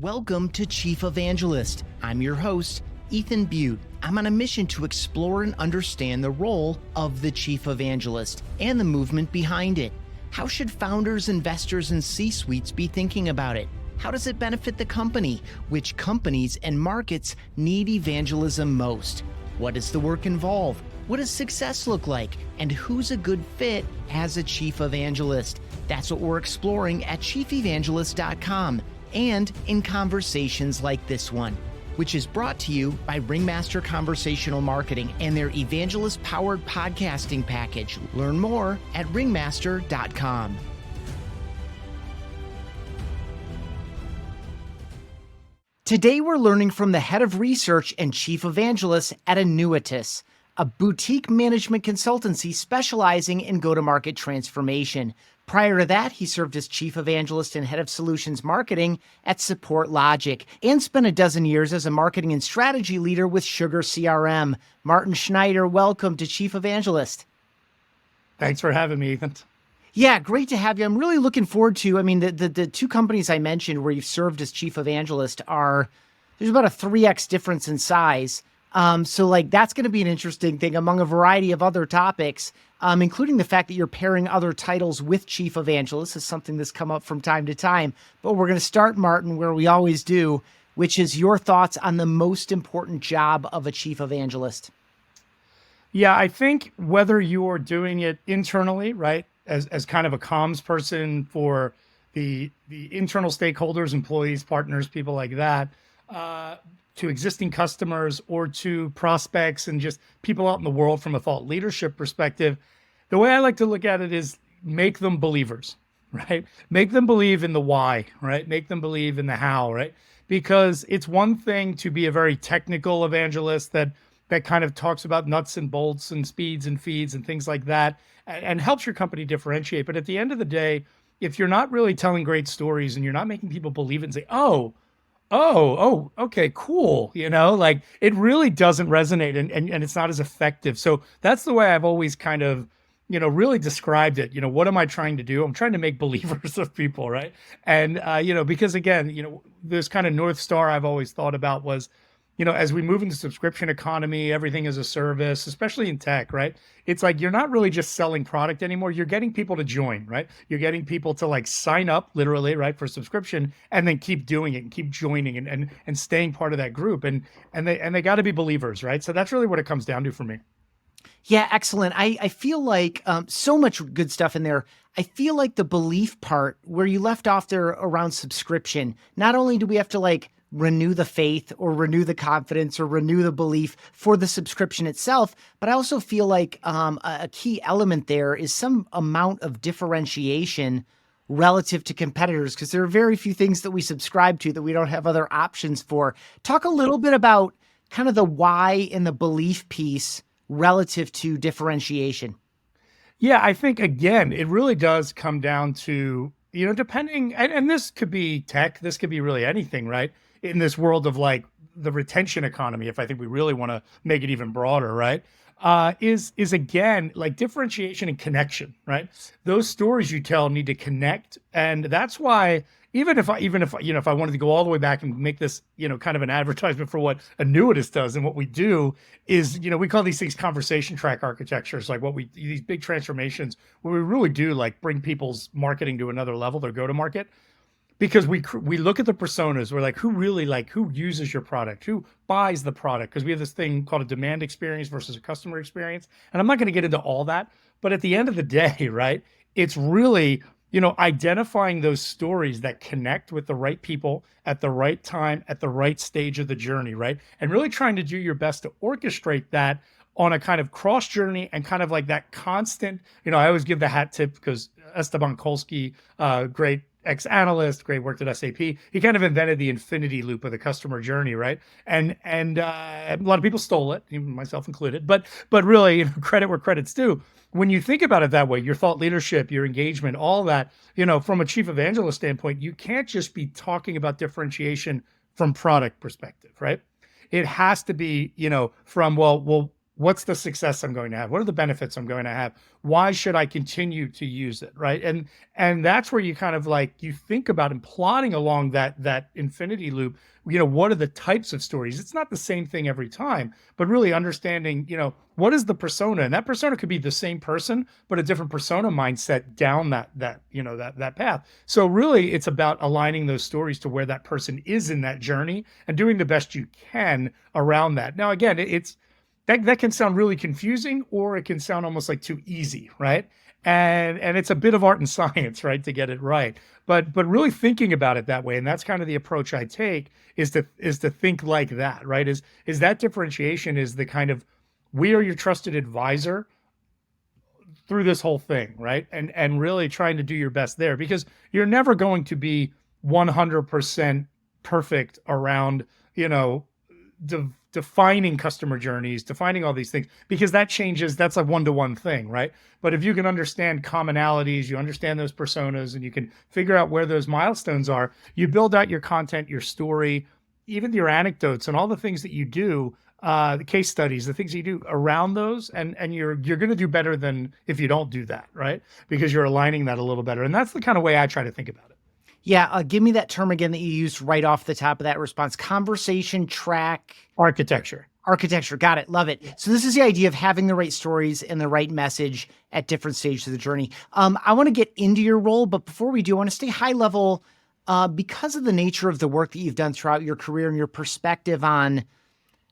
Welcome to Chief Evangelist. I'm your host, Ethan Beute. I'm on a mission to explore and understand the role of the Chief Evangelist and the movement behind it. How should founders, investors, and C-suites be thinking about it? How does it benefit the company? Which companies and markets need evangelism most? What does the work involve? What does success look like? And who's a good fit as a Chief Evangelist? That's what we're exploring at chiefevangelist.com and in conversations like this one, which is brought to you by Ringmaster Conversational Marketing and their evangelist-powered podcasting package. Learn more at ringmaster.com. Today, we're learning from the head of research and chief evangelist at Annuitas, a boutique management consultancy specializing in go-to-market transformation. Prior to that, he served as chief evangelist and head of solutions marketing at Support Logic and spent a dozen years as a marketing and strategy leader with Sugar CRM. Martin Schneider, welcome to Chief Evangelist. Thanks for having me, Ethan. Yeah, great to have you. I'm really looking forward to, the two companies I mentioned where you've served as chief evangelist there's about a 3x difference in size. That's going to be an interesting thing among a variety of other topics, including the fact that you're pairing other titles with chief evangelist is something that's come up from time to time. But we're going to start, Martin, where we always do, which is your thoughts on the most important job of a chief evangelist. Yeah, I think whether you're doing it internally, right, as kind of a comms person for the internal stakeholders, employees, partners, people like that, to existing customers or to prospects and just people out in the world from a thought leadership perspective, the way I like to look at it is make them believers, right? Make them believe in the why, right? Make them believe in the how, right? Because it's one thing to be a very technical evangelist that kind of talks about nuts and bolts and speeds and feeds and things like that and helps your company differentiate. But at the end of the day, if you're not really telling great stories and you're not making people believe it and say, oh, okay, cool. It really doesn't resonate and it's not as effective. So that's the way I've always kind of, really described it. What am I trying to do? I'm trying to make believers of people, right? And, because again, this kind of North Star I've always thought about was, as we move into subscription economy, everything is a service, especially in tech, right? It's like, you're not really just selling product anymore. You're getting people to join, right? You're getting people to sign up literally, right, for subscription and then keep doing it and keep joining and staying part of that group. And they got to be believers, right? So that's really what it comes down to for me. Yeah, excellent. I feel like so much good stuff in there. I feel like the belief part where you left off there around subscription, not only do we have to renew the faith or renew the confidence or renew the belief for the subscription itself, but I also feel like a key element there is some amount of differentiation relative to competitors, because there are very few things that we subscribe to that we don't have other options for. Talk a little bit about kind of the why and the belief piece relative to differentiation. Yeah, I think, again, it really does come down to, depending, and this could be tech, this could be really anything, right? In this world of the retention economy, if I think we really want to make it even broader, right? Is again, differentiation and connection, right? Those stories you tell need to connect. And that's why, even if I wanted to go all the way back and make this, kind of an advertisement for what Annuitas does and what we do is, we call these things conversation track architectures, these big transformations where we really do bring people's marketing to another level, their go-to-market. Because we look at the personas, we're who uses your product, who buys the product, because we have this thing called a demand experience versus a customer experience. And I'm not going to get into all that, but at the end of the day, right, it's really, identifying those stories that connect with the right people at the right time, at the right stage of the journey, right? And really trying to do your best to orchestrate that on a kind of cross journey and kind of that constant, I always give the hat tip because Esteban Kolsky, great ex-analyst, great, worked at SAP. He kind of invented the infinity loop of the customer journey, right? And a lot of people stole it, even myself included. But really, credit where credit's due. When you think about it that way, your thought leadership, your engagement, all that, from a chief evangelist standpoint, you can't just be talking about differentiation from product perspective, right? It has to be, from What's the success I'm going to have? What are the benefits I'm going to have? Why should I continue to use it, right? And that's where you kind of like, you think about and plotting along that infinity loop, what are the types of stories? It's not the same thing every time, but really understanding, what is the persona? And that persona could be the same person, but a different persona mindset down that path. So really it's about aligning those stories to where that person is in that journey and doing the best you can around that. Now, again, that can sound really confusing, or it can sound almost like too easy, right? And it's a bit of art and science, right, to get it right. But really thinking about it that way, and that's kind of the approach I take, is to think like that, right? Is that differentiation is the kind of, we are your trusted advisor through this whole thing, right? And really trying to do your best there, because you're never going to be 100% perfect around, defining customer journeys, defining all these things, because that changes. That's a one-to-one thing, right? But if you can understand commonalities, you understand those personas, and you can figure out where those milestones are, you build out your content, your story, even your anecdotes and all the things that you do, the case studies, the things you do around those, and you're going to do better than if you don't do that, right? Because you're aligning that a little better. And that's the kind of way I try to think about it. Yeah, give me that term again that you used right off the top of that response. Conversation track. Architecture. Architecture. Got it. Love it. So this is the idea of having the right stories and the right message at different stages of the journey. I want to get into your role, but before we do, I want to stay high level because of the nature of the work that you've done throughout your career and your perspective on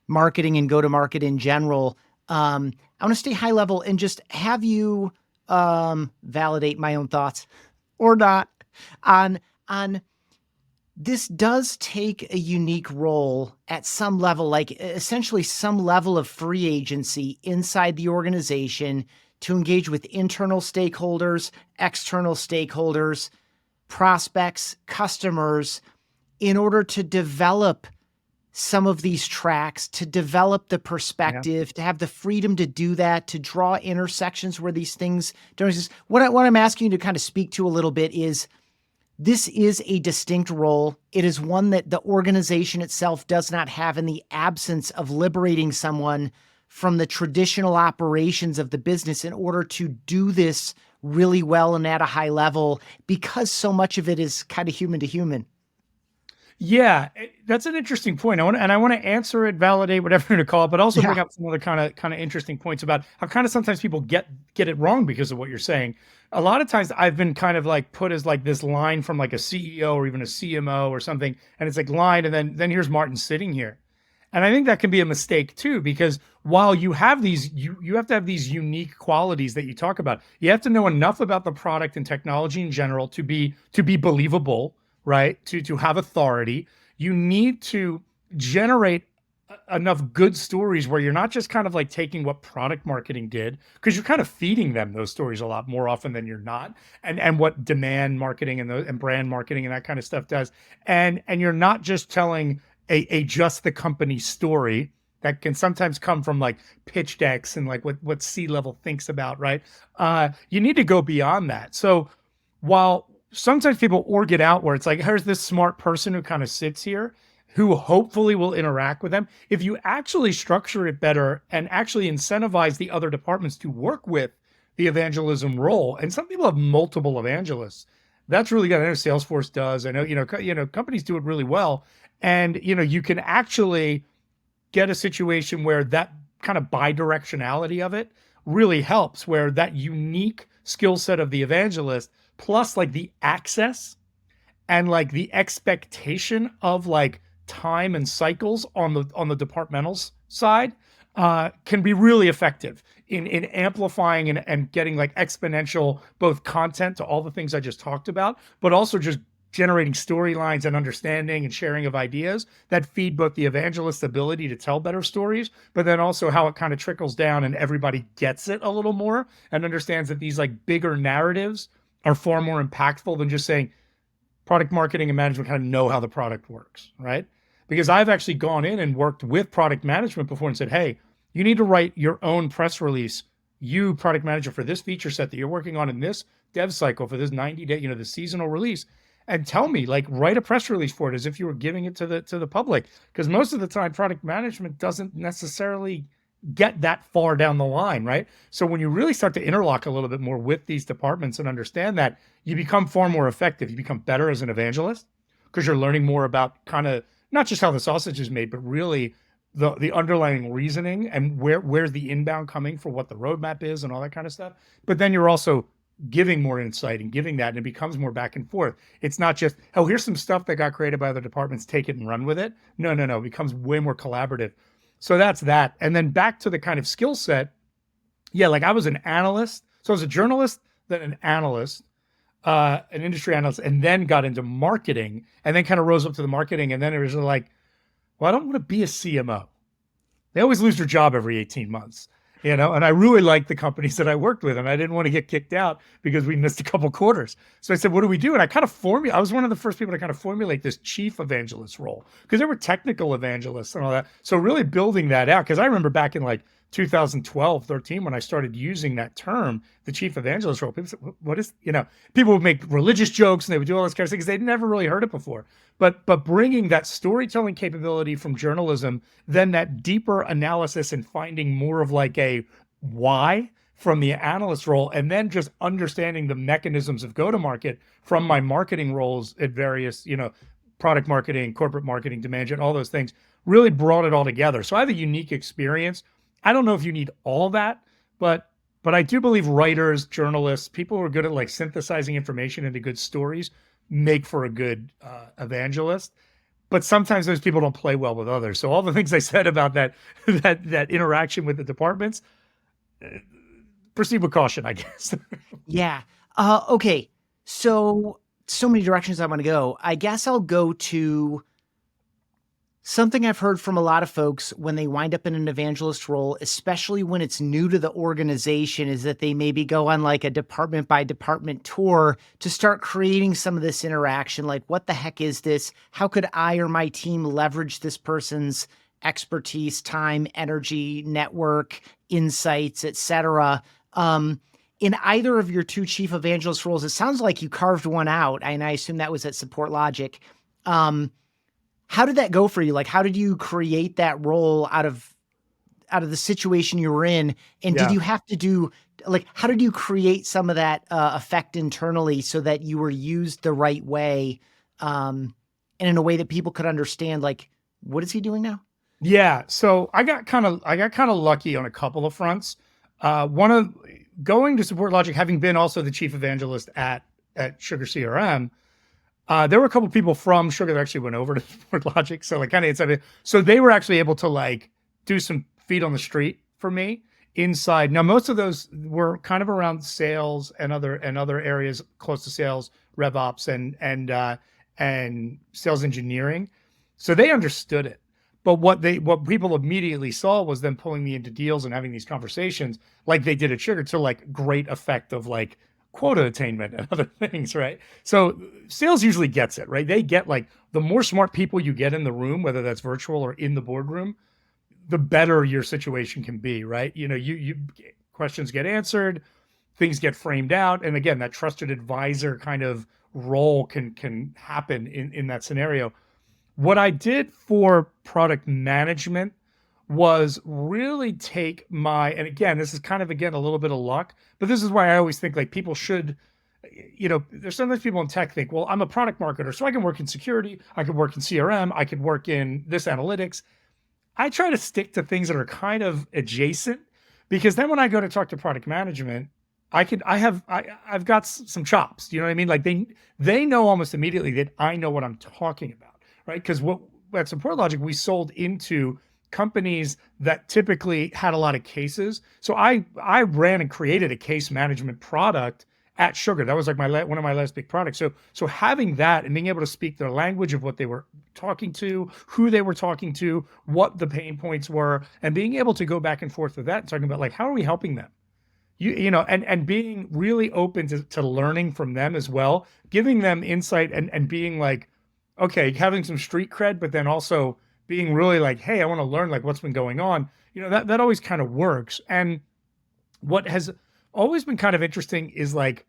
marketing and go-to-market in general. I want to stay high level and just have you validate my own thoughts or not on this does take a unique role at some level, like essentially some level of free agency inside the organization to engage with internal stakeholders, external stakeholders, prospects, customers, in order to develop some of these tracks, to develop the perspective, to have the freedom to do that, to draw intersections where these things don't exist. What I'm asking you to kind of speak to a little bit is, this is a distinct role. It is one that the organization itself does not have in the absence of liberating someone from the traditional operations of the business in order to do this really well and at a high level, because so much of it is kind of human to human. Yeah, that's an interesting point. I want to answer it, validate, whatever you're going to call it, but also bring up some other kind of interesting points about how kind of sometimes people get it wrong because of what you're saying. A lot of times I've been kind of like put as like this line from like a CEO or even a CMO or something, and it's like line, and then here's Martin sitting here. And I think that can be a mistake too, because while you have these, you have to have these unique qualities that you talk about. You have to know enough about the product and technology in general to be believable, right? To have authority. You need to generate enough good stories where you're not just kind of like taking what product marketing did, because you're kind of feeding them those stories a lot more often than you're not, and what demand marketing and brand marketing and that kind of stuff does. And you're not just telling a just the company story that can sometimes come from like pitch decks and like what C-level thinks about, right? You need to go beyond that. So while sometimes people org it out where it's like, here's this smart person who kind of sits here, who hopefully will interact with them. If you actually structure it better and actually incentivize the other departments to work with the evangelism role, and some people have multiple evangelists, that's really good. I know Salesforce does. I know, companies do it really well. And, you can actually get a situation where that kind of bidirectionality of it really helps, where that unique skill set of the evangelist plus like the access and like the expectation of like time and cycles on the departmental's side can be really effective in amplifying and getting like exponential both content to all the things I just talked about, but also just generating storylines and understanding and sharing of ideas that feed both the evangelist's ability to tell better stories, but then also how it kind of trickles down and everybody gets it a little more and understands that these like bigger narratives are far more impactful than just saying product marketing and management kind of know how the product works, right? Because I've actually gone in and worked with product management before and said, hey, you need to write your own press release, you product manager, for this feature set that you're working on in this dev cycle for this 90-day, the seasonal release, and tell me, like, write a press release for it as if you were giving it to the public. Because most of the time, product management doesn't necessarily get that far down the line, right? So when you really start to interlock a little bit more with these departments and understand that, you become far more effective. You become better as an evangelist because you're learning more about kind of not just how the sausage is made, but really the underlying reasoning and where's the inbound coming for what the roadmap is and all that kind of stuff. But then you're also giving more insight and giving that, and it becomes more back and forth. It's not just, oh, here's some stuff that got created by other departments, take it and run with it. No, it becomes way more collaborative. So that's that. And then back to the kind of skill set. Yeah, like I was an analyst. So I was a journalist, then an analyst, an industry analyst, and then got into marketing, and then kind of rose up to the marketing. And then it was like, well, I don't want to be a CMO. They always lose their job every 18 months, and I really liked the companies that I worked with, and I didn't want to get kicked out because we missed a couple quarters. So I said, what do we do? And I kind of I was one of the first people to kind of formulate this chief evangelist role, because there were technical evangelists and all that. So really building that out, because I remember back in like 2012, 13, when I started using that term, the chief evangelist role, people said, what is, people would make religious jokes and they would do all this kind of stuff because they'd never really heard it before. But bringing that storytelling capability from journalism, then that deeper analysis and finding more of like a why from the analyst role, and then just understanding the mechanisms of go-to-market from my marketing roles at various, product marketing, corporate marketing, demand gen, all those things, really brought it all together. So I have a unique experience. I don't know if you need all that, but I do believe writers, journalists, people who are good at like synthesizing information into good stories make for a good evangelist. But sometimes those people don't play well with others. So all the things I said about that interaction with the departments, proceed with caution, I guess. Yeah. Okay. So many directions I want to go. I guess I'll go to something I've heard from a lot of folks when they wind up in an evangelist role, especially when it's new to the organization, is that they maybe go on like a department by department tour to start creating some of this interaction. Like, what the heck is this? How could I or my team leverage this person's expertise, time, energy, network, insights, etc.? In either of your two chief evangelist roles, it sounds like you carved one out, and I assume that was at Support Logic. How did that go for you? Like, how did you create that role out of the situation you were in? And did you have to do, like, how did you create some of that effect internally so that you were used the right way, and in a way that people could understand, like, what is he doing now? Yeah. So I got kind of lucky on a couple of fronts. One of going to Support Logic, having been also the chief evangelist at Sugar CRM, there were a couple of people from Sugar that actually went over to Support Logic. So like kind of inside, so they were actually able to like do some feet on the street for me inside. Now, most of those were kind of around sales and other areas close to sales, rev ops and sales engineering. So they understood it. But what people immediately saw was them pulling me into deals and having these conversations like they did at Sugar to like great effect of like quota attainment and other things, right? So sales usually gets it, right? They get like the more smart people you get in the room, whether that's virtual or in the boardroom, the better your situation can be, right? You questions get answered, things get framed out. And again, that trusted advisor kind of role can happen in that scenario. What I did for product management was really take and again, this is kind of, again, a little bit of luck, but this is why I always think like people should, there's sometimes people in tech think, well, I'm a product marketer, so I can work in security, I could work in CRM, I could work in this analytics. I try to stick to things that are kind of adjacent, because then when I go to talk to product management, I've got some chops, you know what I mean? Like they know almost immediately that I know what I'm talking about, right? Because at Support Logic, we sold into companies that typically had a lot of cases. So I ran and created a case management product at Sugar. That was like one of my last big products. So having that and being able to speak their language of what they were talking to, who they were talking to, what the pain points were, and being able to go back and forth with that and talking about like, how are we helping them? And being really open to learning from them as well, giving them insight and being like, okay, having some street cred, but then also being really like, hey, I want to learn like what's been going on. That always kind of works. And what has always been kind of interesting is like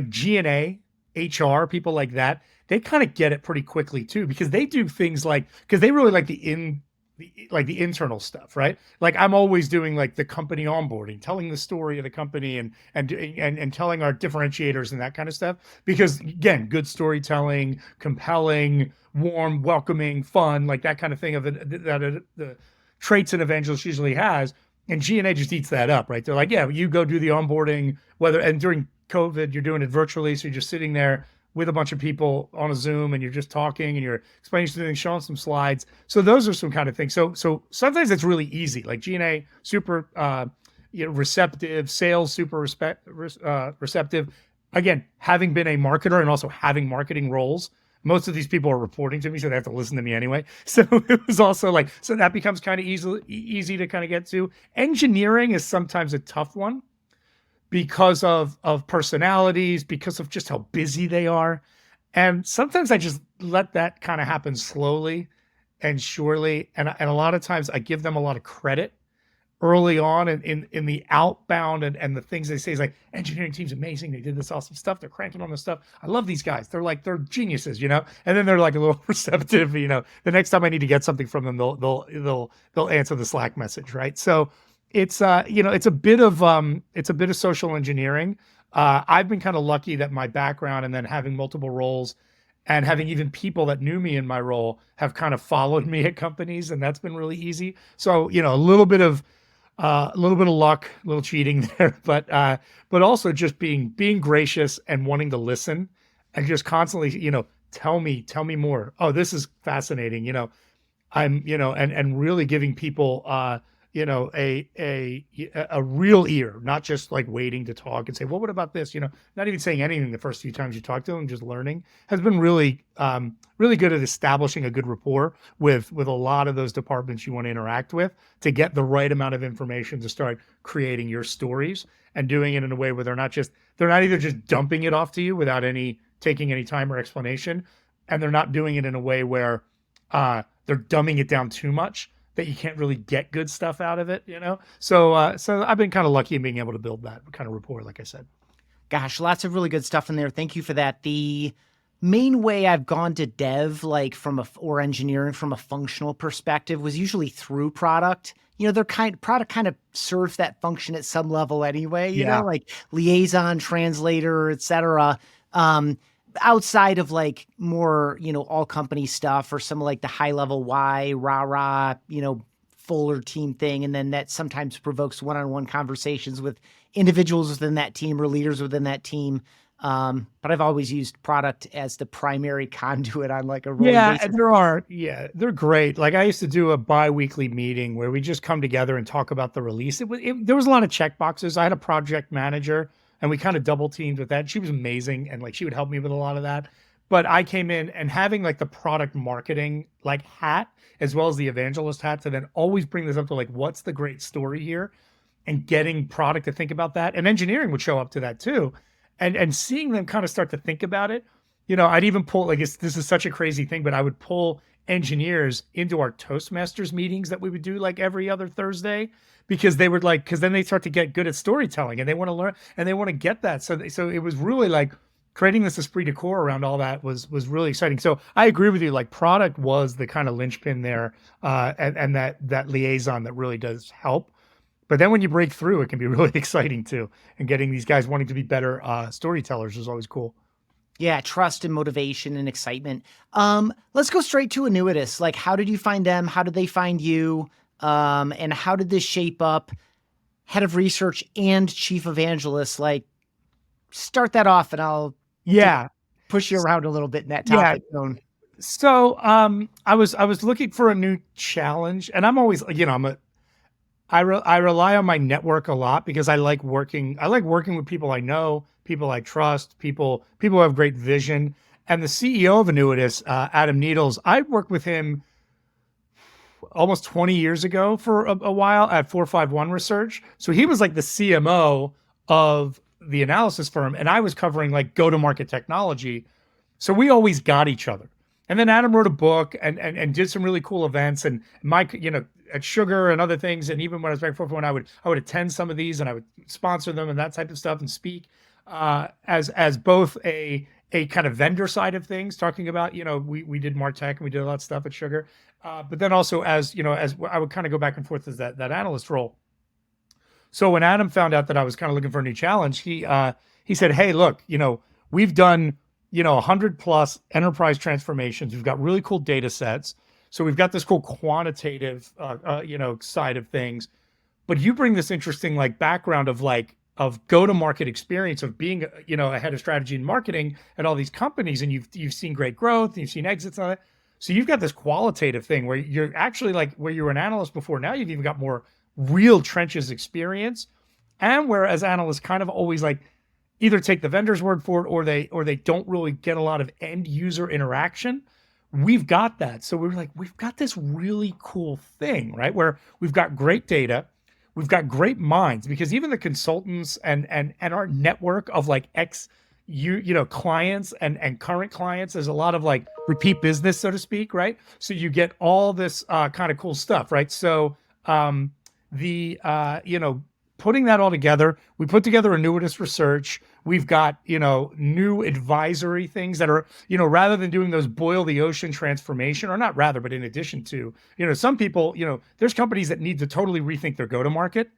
G&A, HR, people like that, they kind of get it pretty quickly too, because they do things like, because they really like the the internal stuff, right? Like I'm always doing like the company onboarding, telling the story of the company and telling our differentiators and that kind of stuff. Because again, good storytelling, compelling, warm, welcoming, fun, like that kind of thing of the traits an evangelist usually has. And G&A just eats that up, right? They're like, yeah, you go do the onboarding, and during COVID, you're doing it virtually. So you're just sitting there with a bunch of people on a Zoom and you're just talking and you're explaining something, showing some slides. So those are some kind of things. So sometimes it's really easy, like G&A, super receptive, sales, super receptive. Again, having been a marketer and also having marketing roles, most of these people are reporting to me, so they have to listen to me anyway. So it was also like, so that becomes kind of easy to kind of get to. Engineering is sometimes a tough one because of personalities, because of just how busy they are. And sometimes I just let that kind of happen slowly and surely. And a lot of times I give them a lot of credit early on in the outbound and the things they say is like, engineering team's amazing. They did this awesome stuff. They're cranking on this stuff. I love these guys. They're geniuses, And then they're like a little receptive, The next time I need to get something from them, they'll answer the Slack message, right? So it's it's a bit of social engineering. I've been kind of lucky that my background and then having multiple roles and having even people that knew me in my role have kind of followed me at companies, and that's been really easy. So a little bit of luck, a little cheating there, but also just being gracious and wanting to listen and just constantly, tell me more. Oh, this is fascinating. I'm, and really giving people, a real ear, not just like waiting to talk and say, well, what about this? Not even saying anything the first few times you talk to them, just learning has been really, really good at establishing a good rapport with a lot of those departments you want to interact with to get the right amount of information to start creating your stories and doing it in a way where they're not either just dumping it off to you without taking any time or explanation. And they're not doing it in a way where, they're dumbing it down too much that you can't really get good stuff out of it, So I've been kind of lucky in being able to build that kind of rapport, like I said. Gosh, lots of really good stuff in there. Thank you for that. The main way I've gone to dev, like or engineering from a functional perspective, was usually through product. Product kind of serves that function at some level anyway, like liaison, translator, etc. Outside of like more, all company stuff or some like the high level why, rah, fuller team thing. And then that sometimes provokes one-on-one conversations with individuals within that team or leaders within that team. But I've always used product as the primary conduit on like a rolling basis. They're great. Like I used to do a bi-weekly meeting where we just come together and talk about the release. There was a lot of check boxes. I had a project manager and we kind of double teamed with that. She was amazing. And like, she would help me with a lot of that. But I came in and having like the product marketing like hat, as well as the evangelist hat, to then always bring this up to like, what's the great story here, and getting product to think about that. And engineering would show up to that too. And seeing them kind of start to think about it, I'd even pull, like, this is such a crazy thing, but I would pull engineers into our Toastmasters meetings that we would do like every other Thursday, because then they start to get good at storytelling and they want to learn and they want to get that. So it was really like creating this esprit de corps around all that was really exciting. So I agree with you. Like product was the kind of linchpin there, and that liaison that really does help. But then when you break through, it can be really exciting too. And getting these guys wanting to be better storytellers is always cool. Yeah, trust and motivation and excitement. Let's go straight to Annuitas. Like, how did you find them? How did they find you? And how did this shape up head of research and chief evangelist? Like, start that off and I'll push you around a little bit in that topic zone. So I was looking for a new challenge, and I'm always, I rely on my network a lot because I like working with people I know, people I trust, people who have great vision. And the CEO of Annuitas, Adam Needles, I worked with him almost 20 years ago for a while at 451 Research. So he was like the CMO of the analysis firm, and I was covering like go-to-market technology. So we always got each other. And then Adam wrote a book and did some really cool events. And Mike, at Sugar and other things. And even when I was back at 451, I would attend some of these and I would sponsor them and that type of stuff and speak as both a a kind of vendor side of things, talking about, we did MarTech and we did a lot of stuff at Sugar. But then also as I would kind of go back and forth as that analyst role. So when Adam found out that I was kind of looking for a new challenge, he said, "Hey, look, we've done 100 plus enterprise transformations. We've got really cool data sets. So we've got this cool quantitative side of things. But you bring this interesting background of go-to-market experience of being a head of strategy and marketing at all these companies, and you've seen great growth, and you've seen exits on it. So you've got this qualitative thing where you're actually where you were an analyst before. Now you've even got more real trenches experience, and whereas analysts kind of always either take the vendor's word for it or they don't really get a lot of end user interaction. We've got that. So we've got this really cool thing, right? Where we've got great data, we've got great minds, because even the consultants and our network of clients and current clients, there's a lot of repeat business, so to speak, right? So you get all this kind of cool stuff, right? So putting that all together, we put together Annuitas research. We've got, new advisory things that are, rather than doing those boil the ocean transformation, or not rather, but in addition to, some people, there's companies that need to totally rethink their go-to-market.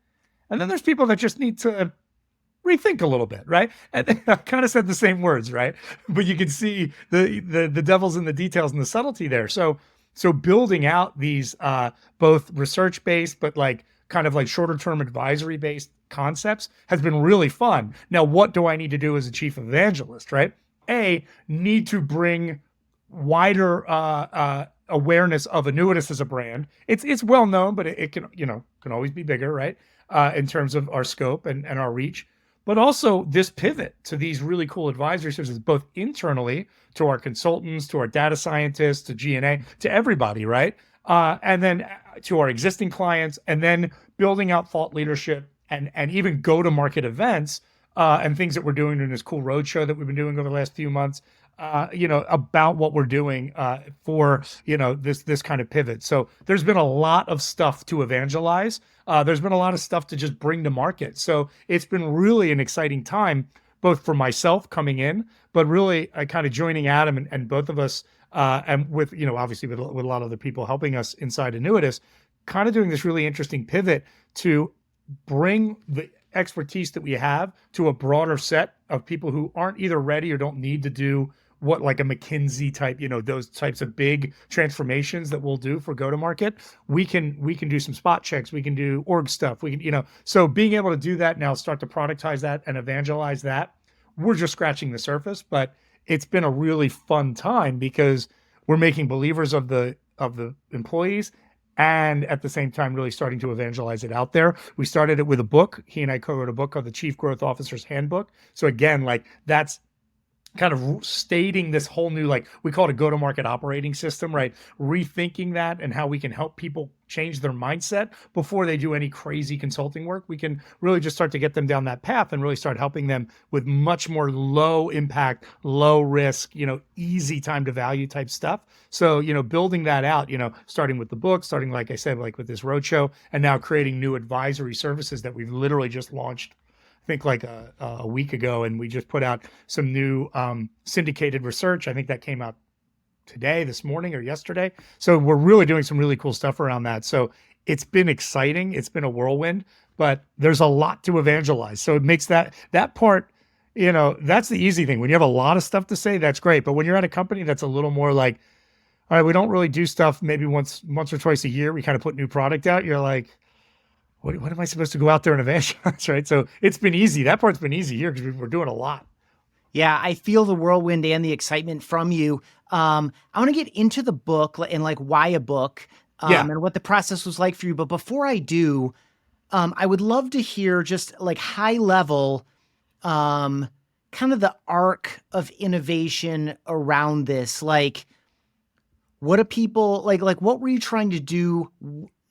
And then there's people that just need to rethink a little bit, right? And I kind of said the same words, right? But you can see the devil's in the details and the subtlety there. So building out these both research-based, but kind of shorter term advisory based concepts has been really fun. Now, what do I need to do as a chief evangelist, right? Need to bring wider awareness of Annuitas as a brand. It's well known, but it can always be bigger, right? In terms of our scope and our reach. But also this pivot to these really cool advisory services, both internally to our consultants, to our data scientists, to G&A, to everybody, right? And then to our existing clients, and then building out thought leadership and even go-to-market events and things that we're doing in this cool roadshow that we've been doing over the last few months, about what we're doing for this kind of pivot. So there's been a lot of stuff to evangelize. There's been a lot of stuff to just bring to market. So it's been really an exciting time, both for myself coming in, but really kind of joining Adam and both of us. And with, obviously with a lot of the people helping us inside Annuitas, kind of doing this really interesting pivot to bring the expertise that we have to a broader set of people who aren't either ready or don't need to do what a McKinsey type, those types of big transformations that we'll do for go-to-market. We can do some spot checks. We can do org stuff. We can, so being able to do that now, start to productize that and evangelize that, we're just scratching the surface, but it's been a really fun time because we're making believers of the employees, and at the same time really starting to evangelize it out there. We started it with a book. He and I co-wrote a book called The Chief Growth Officer's Handbook. So again, that's kind of stating this whole new, we call it a go-to-market operating system, right? Rethinking that and how we can help people change their mindset before they do any crazy consulting work. We can really just start to get them down that path and really start helping them with much more low impact, low risk, easy time to value type stuff. So, building that out, starting with the book, starting, like I said, with this roadshow, and now creating new advisory services that we've literally just launched think a week ago, and we just put out some new syndicated research. I think that came out today, this morning, or yesterday. So we're really doing some really cool stuff around that. So it's been exciting. It's been a whirlwind, but there's a lot to evangelize. So it makes that part, that's the easy thing. When you have a lot of stuff to say, that's great. But when you're at a company that's a little more all right, we don't really do stuff maybe once or twice a year, we kind of put new product out. You're like, what am I supposed to go out there and evangelize, right? So it's been easy. That part's been easy here because we're doing a lot. Yeah, I feel the whirlwind and the excitement from you. I want to get into the book and why a book and what the process was like for you. But before I do, I would love to hear just high level, kind of the arc of innovation around this. What do people what were you trying to do?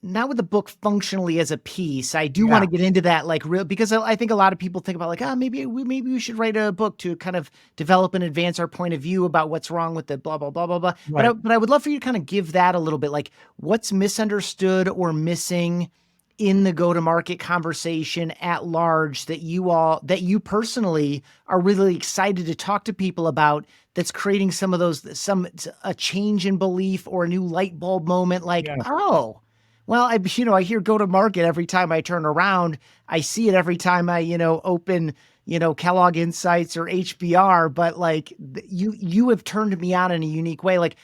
Not with the book functionally as a piece. I do want to get into that, real, because I think a lot of people think about maybe we should write a book to kind of develop and advance our point of view about what's wrong with the blah, blah, blah, blah, blah. Right. But I would love for you to kind of give that a little bit, what's misunderstood or missing in the go-to-market conversation at large that you personally are really excited to talk to people about, that's creating a change in belief or a new light bulb moment, like, Yeah. oh, well, I hear go-to-market every time I turn around. I see it every time I, open, Kellogg Insights or HBR, but like you have turned me on in a unique way. Like,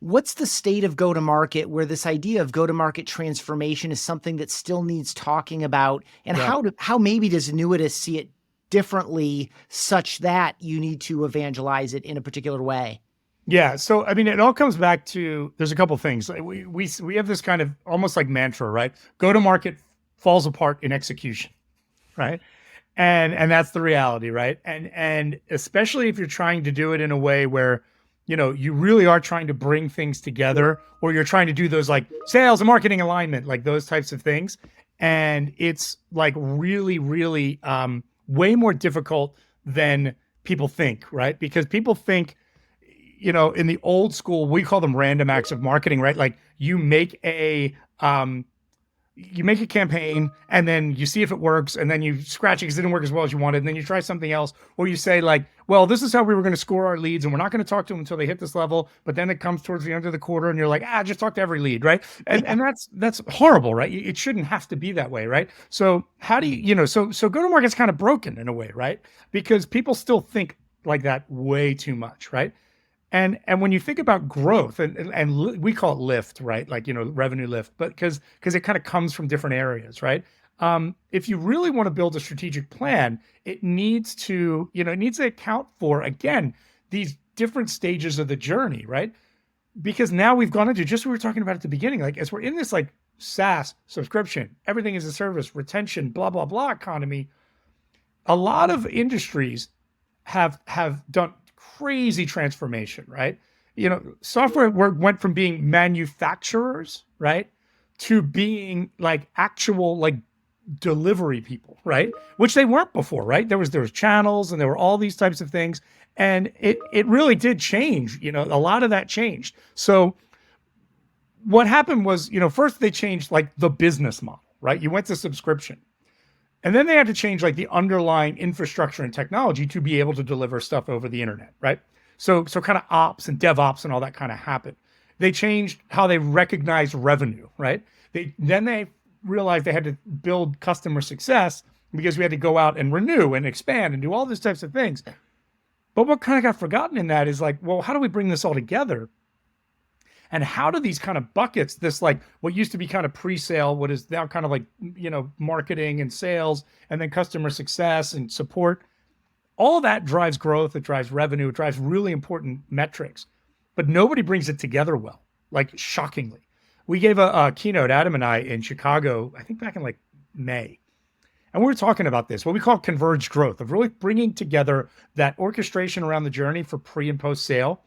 what's the state of go-to-market where this idea of go-to-market transformation is something that still needs talking about? And Yeah. how maybe does Annuitas see it differently, such that you need to evangelize it in a particular way? Yeah. So, I mean, it all comes back to, there's a couple things. Like, we have this kind of almost like mantra, right? Go to market falls apart in execution, right? And that's the reality, right? And especially if you're trying to do it in a way where, you really are trying to bring things together, or you're trying to do those like sales and marketing alignment, like those types of things. And it's like really, really way more difficult than people think, right? Because people think, in the old school, we call them random acts of marketing, right? Like you make a campaign and then you see if it works, and then you scratch it because it didn't work as well as you wanted, and then you try something else, or you say like, well, this is how we were going to score our leads, and we're not going to talk to them until they hit this level, but then it comes towards the end of the quarter and you're like, just talk to every lead, right? And that's horrible, right? It shouldn't have to be that way, right? So how do so go to market's kind of broken in a way, right? Because people still think like that way too much, right? And when you think about growth, and we call it lift, right? Like, revenue lift, but because it kind of comes from different areas, right? If you really want to build a strategic plan, it needs to account for, again, these different stages of the journey, right? Because now we've gone into just what we were talking about at the beginning, like as we're in this like SaaS subscription, everything is a service, retention, blah, blah, blah economy. A lot of industries have done crazy transformation, right? Software went from being manufacturers, right, to being like actual like delivery people, right? Which they weren't before, right? There was channels and there were all these types of things, and it really did change. A lot of that changed. So what happened was, first they changed like the business model, right? You went to subscription. And then they had to change like the underlying infrastructure and technology to be able to deliver stuff over the internet, right? So kind of ops and DevOps and all that kind of happened. They changed how they recognized revenue, right? Then they realized they had to build customer success, because we had to go out and renew and expand and do all these types of things. But what kind of got forgotten in that is like, well, how do we bring this all together? And how do these kind of buckets, this like what used to be kind of pre-sale, what is now kind of like, marketing and sales, and then customer success and support, all that drives growth, it drives revenue, it drives really important metrics, but nobody brings it together well, like shockingly. We gave a keynote, Adam and I, in Chicago, I think back in like May. And we were talking about this, what we call converged growth, of really bringing together that orchestration around the journey for pre and post sale.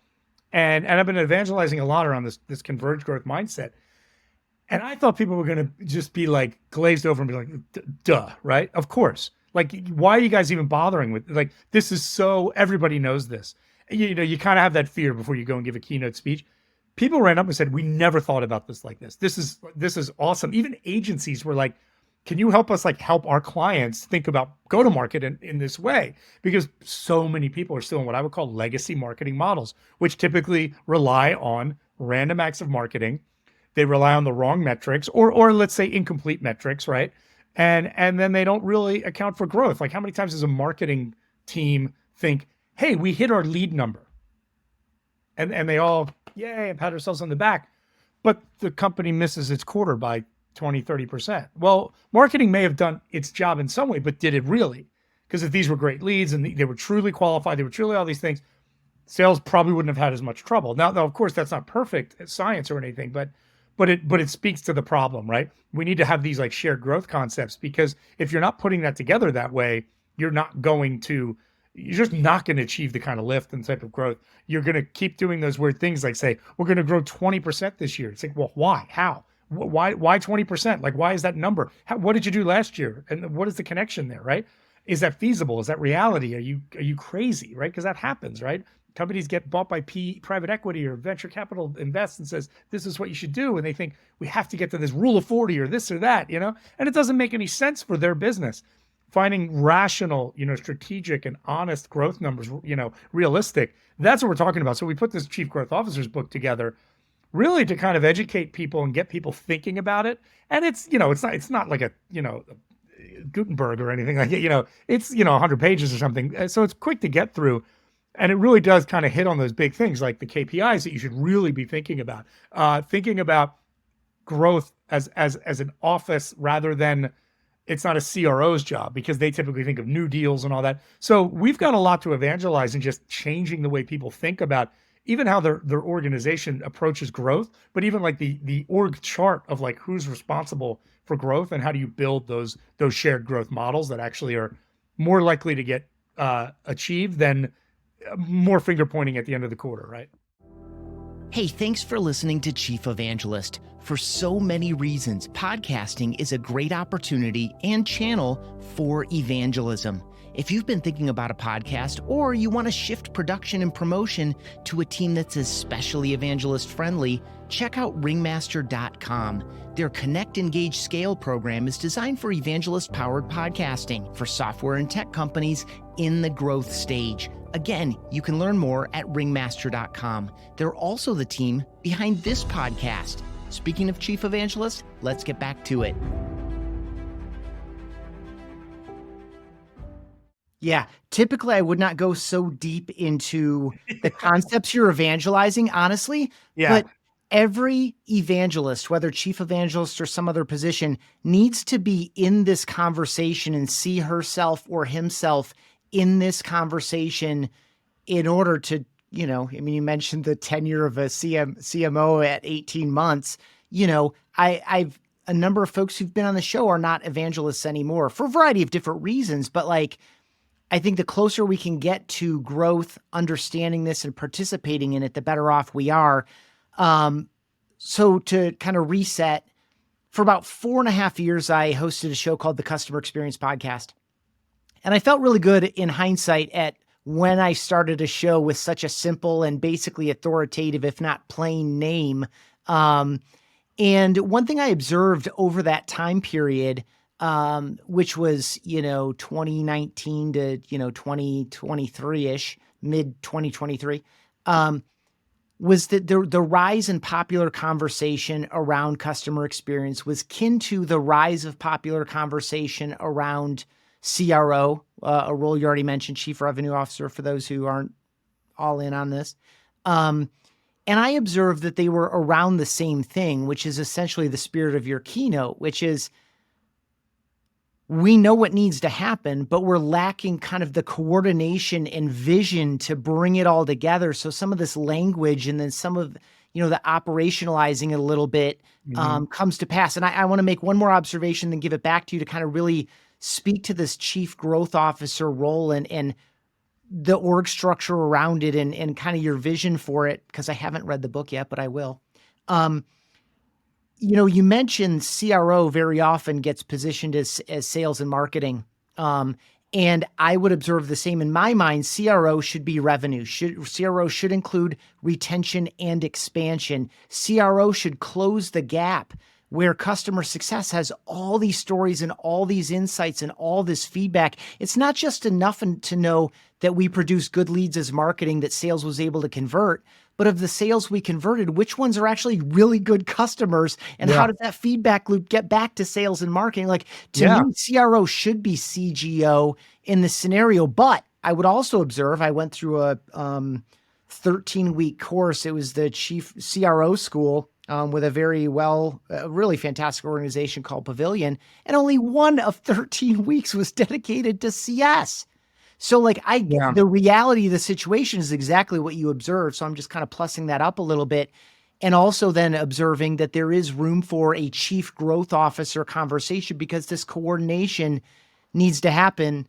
And I've been evangelizing a lot around this converged growth mindset. And I thought people were going to just be like glazed over and be like, duh, right? Of course. Like, why are you guys even bothering with, like, this is so, everybody knows this. You kind of have that fear before you go and give a keynote speech. People ran up and said, we never thought about this like this. This is awesome. Even agencies were like, can you help us like help our clients think about go to market in this way? Because so many people are still in what I would call legacy marketing models, which typically rely on random acts of marketing. They rely on the wrong metrics, or let's say incomplete metrics, right? And then they don't really account for growth. Like, how many times does a marketing team think, hey, we hit our lead number? And they all, yay, and pat ourselves on the back. But the company misses its quarter by 20, 30%. Well, marketing may have done its job in some way, but did it really? Because if these were great leads and they were truly qualified, they were truly all these things, sales probably wouldn't have had as much trouble. Now, of course, that's not perfect science or anything, but it speaks to the problem, right? We need to have these like shared growth concepts, because if you're not putting that together that way, you're just not going to achieve the kind of lift and type of growth. You're going to keep doing those weird things like say, we're going to grow 20% this year. It's like, well, why? How? Why 20%? Like, why is that number? What did you do last year? And what is the connection there, right? Is that feasible? Is that reality? Are you crazy, right? Because that happens, right? companies get bought by private equity or venture capital invests and says, this is what you should do. And they think we have to get to this rule of 40 or this or that, and it doesn't make any sense for their business. Finding rational, strategic and honest growth numbers, realistic. That's what we're talking about. So we put this Chief Growth Officer's book together really to kind of educate people and get people thinking about it. And it's not like a Gutenberg or anything like it, it's, 100 pages or something. So it's quick to get through. And it really does kind of hit on those big things like the KPIs that you should really be thinking about growth as an office rather than it's not a CRO's job, because they typically think of new deals and all that. So we've got a lot to evangelize in just changing the way people think about even how their organization approaches growth, but even like the org chart of like who's responsible for growth and how do you build those shared growth models that actually are more likely to get achieved than more finger pointing at the end of the quarter, right? Hey, thanks for listening to Chief Evangelist. For so many reasons, podcasting is a great opportunity and channel for evangelism. If you've been thinking about a podcast or you want to shift production and promotion to a team that's especially evangelist friendly, check out ringmaster.com. Their Connect, Engage, Scale program is designed for evangelist-powered podcasting for software and tech companies in the growth stage. Again, you can learn more at ringmaster.com. They're also the team behind this podcast. Speaking of Chief Evangelist, let's get back to it. Yeah, typically I would not go so deep into the concepts you're evangelizing, honestly. Yeah. But every evangelist, whether chief evangelist or some other position, needs to be in this conversation and see herself or himself in this conversation in order to, you mentioned the tenure of a CMO at 18 months. I've a number of folks who've been on the show are not evangelists anymore for a variety of different reasons, but I think the closer we can get to growth, understanding this and participating in it, the better off we are. So to kind of reset, for about 4.5 years, I hosted a show called the Customer Experience Podcast. And I felt really good in hindsight at when I started a show with such a simple and basically authoritative, if not plain name. And one thing I observed over that time period, which was, 2019 to, 2023-ish, mid 2023, was that the rise in popular conversation around customer experience was kin to the rise of popular conversation around CRO, a role you already mentioned, Chief Revenue Officer, for those who aren't all in on this. And I observed that they were around the same thing, which is essentially the spirit of your keynote, which is we know what needs to happen, but we're lacking kind of the coordination and vision to bring it all together. So some of this language and then some of, the operationalizing it a little bit comes to pass. And I want to make one more observation, then give it back to you to kind of really speak to this chief growth officer role and the org structure around it and kind of your vision for it, because I haven't read the book yet, but I will. You mentioned CRO very often gets positioned as sales and marketing. And I would observe the same in my mind. CRO should be revenue. CRO should include retention and expansion. CRO should close the gap where customer success has all these stories and all these insights and all this feedback. It's not just enough to know that we produce good leads as marketing that sales was able to convert, but of the sales we converted, which ones are actually really good customers and how does that feedback loop get back to sales and marketing? To me, CRO should be CGO in this scenario, but I would also observe, I went through a 13-week course. It was the Chief CRO School with a really fantastic organization called Pavilion. And only one of 13 weeks was dedicated to CS. So the reality of the situation is exactly what you observed. So I'm just kind of plussing that up a little bit. And also then observing that there is room for a chief growth officer conversation because this coordination needs to happen.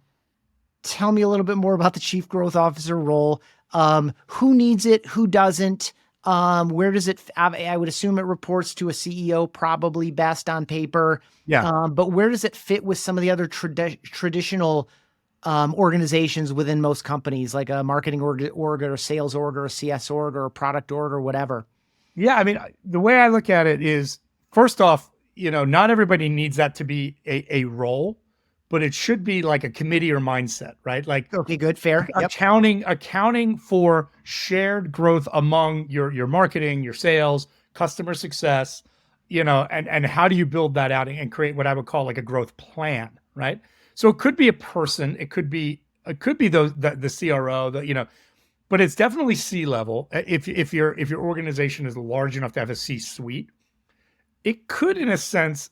Tell me a little bit more about the chief growth officer role. Who needs it? Who doesn't? Where does it, I would assume it reports to a CEO, probably best on paper. But where does it fit with some of the other traditional organizations within most companies, like a marketing org or a sales org or a CS org or a product org or whatever? Yeah, I mean, the way I look at it is, first off, not everybody needs that to be a role, but it should be like a committee or mindset, right? Like, Okay, good, fair. Yep. accounting for shared growth among your marketing, your sales, customer success, and how do you build that out and create what I would call like a growth plan, right? So it could be a person, it could be the CRO, but it's definitely C-level. If your organization is large enough to have a C-suite, it could, in a sense,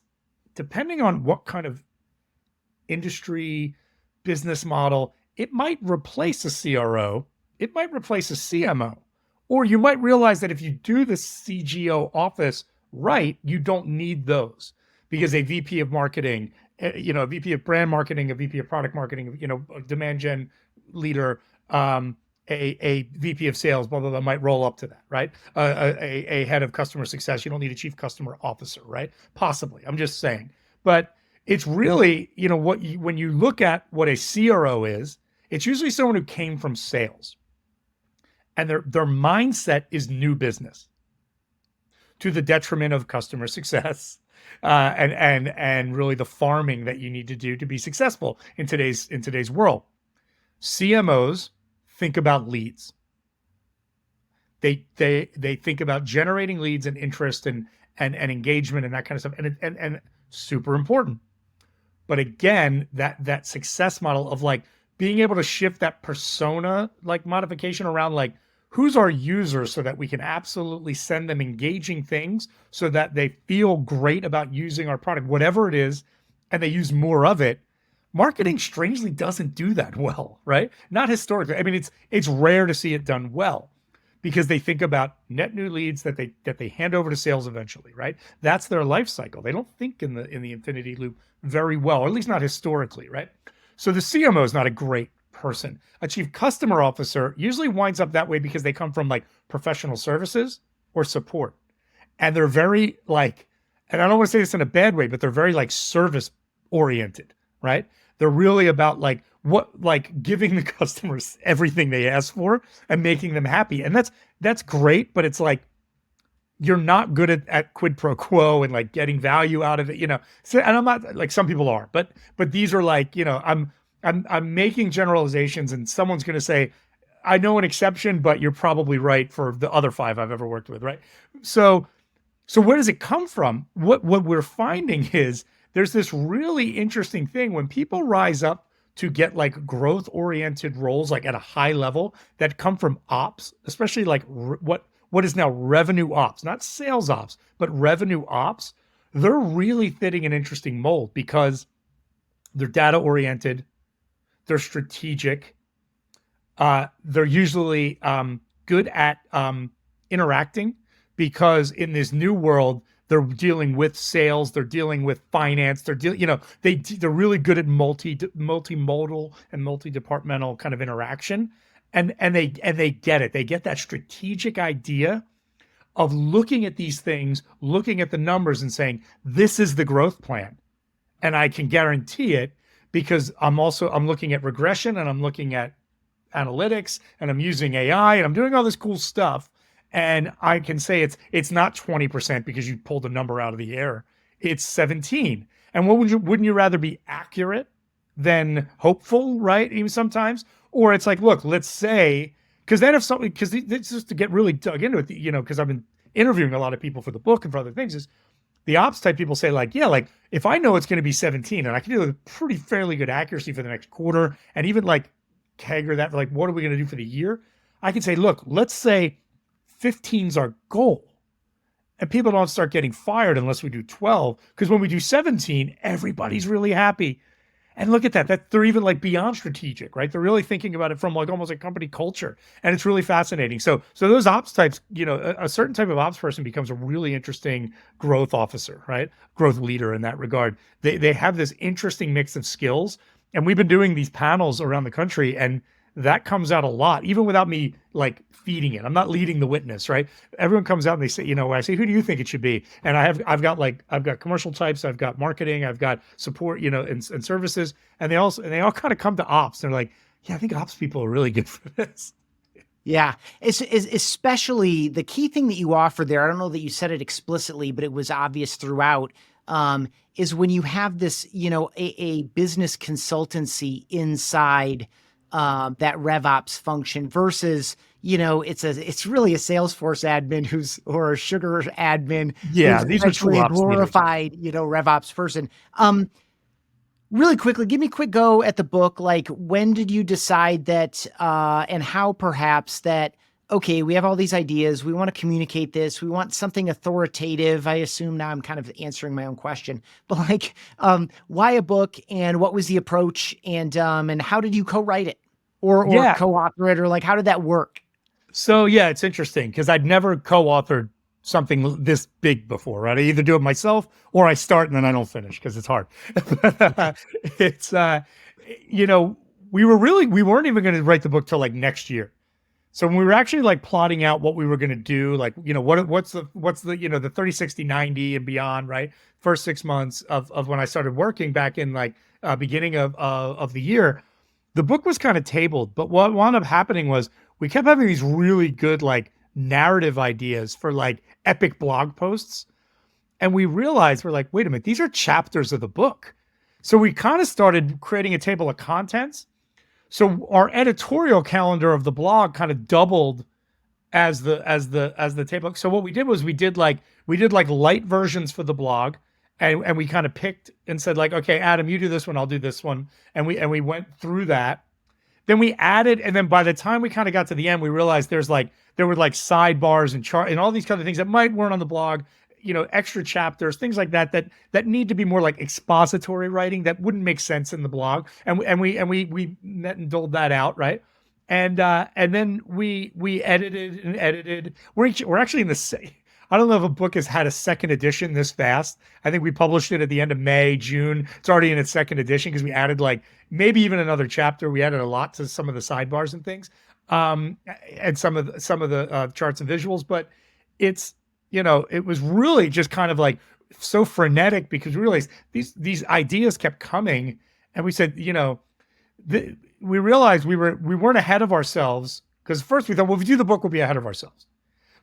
depending on what kind of industry, business model, it might replace a CRO, it might replace a CMO, or you might realize that if you do the CGO office right, you don't need those because a VP of marketing, a VP of brand marketing, a VP of product marketing, a demand gen leader, a VP of sales, blah, blah, blah, might roll up to that, right? A head of customer success. You don't need a chief customer officer, right? Possibly. I'm just saying. But it's really, when you look at what a CRO is, it's usually someone who came from sales. And their mindset is new business to the detriment of customer success and really the farming that you need to do to be successful in today's world. CMOs think about leads. They think about generating leads and interest and engagement and that kind of stuff, and super important. But again, that success model of like being able to shift that persona like modification around like who's our user so that we can absolutely send them engaging things so that they feel great about using our product, whatever it is, and they use more of it. Marketing strangely doesn't do that well, right? Not historically. I mean, it's rare to see it done well because they think about net new leads that they hand over to sales eventually, right? That's their life cycle. They don't think in the infinity loop very well, or at least not historically, right? So the CMO is not a great person. A chief customer officer usually winds up that way because they come from like professional services or support. And they're very like, and I don't want to say this in a bad way, but they're very like service oriented, right? They're really about like giving the customers everything they ask for and making them happy. And that's great, but it's like, you're not good at quid pro quo and like getting value out of it, So, and I'm not like some people are, but these are like, I'm making generalizations and someone's going to say, I know an exception, but you're probably right for the other 5 I've ever worked with, right? So where does it come from? What we're finding is there's this really interesting thing when people rise up to get like growth oriented roles, like at a high level that come from ops, especially like what is now revenue ops, not sales ops, but revenue ops. They're really fitting an interesting mold because they're data oriented. They're strategic. They're usually good at interacting because in this new world, they're dealing with sales, they're dealing with finance, they're really good at multimodal and multi-departmental kind of interaction, and they get it. They get that strategic idea of looking at these things, looking at the numbers, and saying this is the growth plan, and I can guarantee it because I'm looking at regression and I'm looking at analytics and I'm using AI and I'm doing all this cool stuff. And I can say it's not 20% because you pulled a number out of the air. It's 17. And wouldn't you rather be accurate than hopeful, right? Even sometimes, or it's like, look, let's say, because it's just to get really dug into it, because I've been interviewing a lot of people for the book and for other things, is the ops type people say like, yeah, like if I know it's going to be 17 and I can do a pretty fairly good accuracy for the next quarter and even like CAGR that for like, what are we going to do for the year? I can say, look, let's say 15's our goal. And people don't start getting fired unless we do 12. Because when we do 17, everybody's really happy. And look at that they're even like beyond strategic, right? They're really thinking about it from like almost a company culture. And it's really fascinating. So those ops types, a certain type of ops person becomes a really interesting growth officer, right? Growth leader in that regard. They have this interesting mix of skills. And we've been doing these panels around the country, and that comes out a lot, even without me like feeding it. I'm not leading the witness, right? Everyone comes out and they say, when I say, who do you think it should be? And I've got commercial types, I've got marketing, I've got support, and services. And they all kind of come to ops. They're like, yeah, I think ops people are really good for this. Yeah, it's especially the key thing that you offer there. I don't know that you said it explicitly, but it was obvious throughout. Is when you have this, a business consultancy inside that RevOps function versus, it's really a Salesforce admin or a Sugar admin Yeah, who's these are true essentially a ops leaders. glorified, RevOps person. Really quickly, give me a quick go at the book. Like, when did you decide that, and how perhaps that, okay, we have all these ideas. We want to communicate this. We want something authoritative. I assume now I'm kind of answering my own question, but like, why a book and what was the approach and how did you co-write it or Yeah. co-author it, or like, how did that work? So yeah, it's interesting because I'd never co-authored something this big before, right? I either do it myself or I start and then I don't finish because it's hard. It's we weren't even going to write the book till like next year. So when we were actually like plotting out what we were going to do, like, what's the the 30, 60, 90 and beyond, right? First 6 months of when I started working back in like beginning of the year, the book was kind of tabled, but what wound up happening was we kept having these really good like narrative ideas for like epic blog posts. And we realized we're like, wait a minute, these are chapters of the book. So we kind of started creating a table of contents. So our editorial calendar of the blog kind of doubled as the table. So what we did was we did like light versions for the blog, and we kind of picked and said like, okay, Adam, you do this one, I'll do this one, and we went through that. Then we added, and then by the time we kind of got to the end, we realized there were like sidebars and chart and all these kind of things that weren't on the blog, extra chapters, things like that need to be more like expository writing that wouldn't make sense in the blog. And we net and doled that out, right? And then we edited and edited. We're actually in the I don't know if a book has had a second edition this fast. I think we published it at the end of May, June. It's already in its second edition because we added like maybe even another chapter. We added a lot to some of the sidebars and things, and some of the charts and visuals. But it's it was really just kind of like so frenetic because we realized these ideas kept coming, and we said, we realized we weren't ahead of ourselves because first we thought, well, if we do the book, we'll be ahead of ourselves.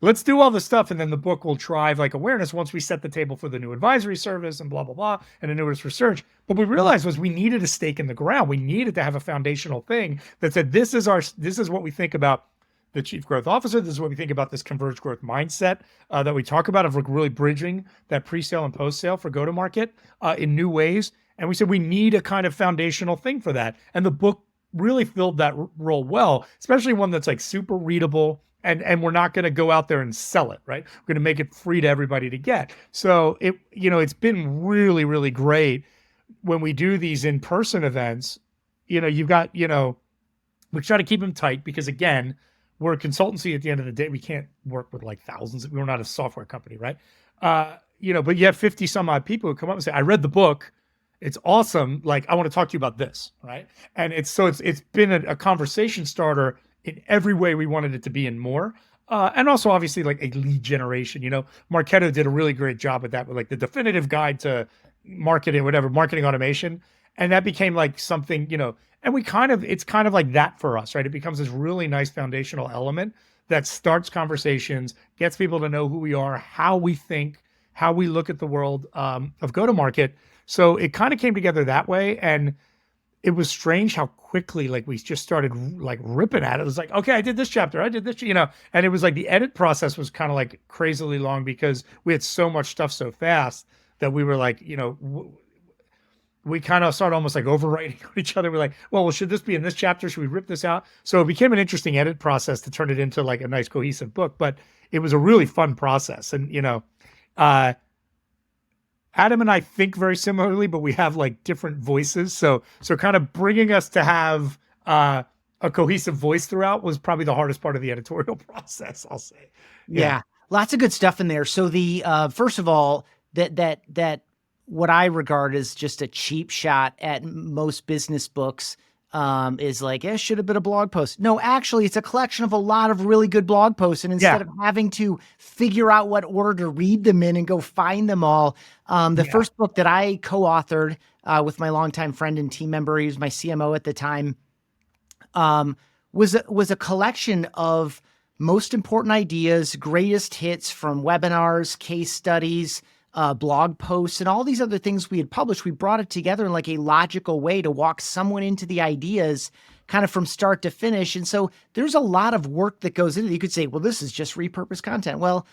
Let's do all the stuff, and then the book will drive like awareness once we set the table for the new advisory service and blah, blah, blah, and Annuitas research. But what we realized was we needed a stake in the ground. We needed to have a foundational thing that said, this is what we think about the chief growth officer. This is what we think about this converged growth mindset that we talk about of like really bridging that pre-sale and post-sale for go-to-market in new ways. And we said we need a kind of foundational thing for that. And the book really filled that role well, especially one that's like super readable. And we're not going to go out there and sell it, right? We're going to make it free to everybody to get. So it's been really, really great when we do these in-person events. You've got, we try to keep them tight because again, we're a consultancy at the end of the day. We can't work with like thousands. We're not a software company, right? But you have 50 some odd people who come up and say, I read the book. It's awesome. Like, I want to talk to you about this, right? And it's been a conversation starter in every way we wanted it to be and more. And also obviously like a lead generation, Marketo did a really great job with that, with like the definitive guide to marketing, marketing automation. And that became like something, and it's kind of like that for us, right? It becomes this really nice foundational element that starts conversations, gets people to know who we are, how we think, how we look at the world of go-to-market. So it kind of came together that way. And it was strange how quickly like we just started like ripping at it. It was like, okay, I did this chapter, I did this, and it was like the edit process was kind of like crazily long because we had so much stuff so fast that we were like, we kind of started almost like overwriting on each other. We're like, well, should this be in this chapter? Should we rip this out? So it became an interesting edit process to turn it into like a nice cohesive book, but it was a really fun process. And, Adam and I think very similarly, but we have like different voices. So kind of bringing us to have a cohesive voice throughout was probably the hardest part of the editorial process, I'll say. Yeah. Lots of good stuff in there. So the first of all, that what I regard as just a cheap shot at most business books is like, it should have been a blog post. No, actually, it's a collection of a lot of really good blog posts. And instead of having to figure out what order to read them in and go find them all, the first book that I co-authored with my longtime friend and team member, he was my CMO at the time, was a collection of most important ideas, greatest hits from webinars, case studies, blog posts, and all these other things we had published. We brought it together in like a logical way to walk someone into the ideas kind of from start to finish. And so there's a lot of work that goes into it. You could say, well, this is just repurposed content. Well,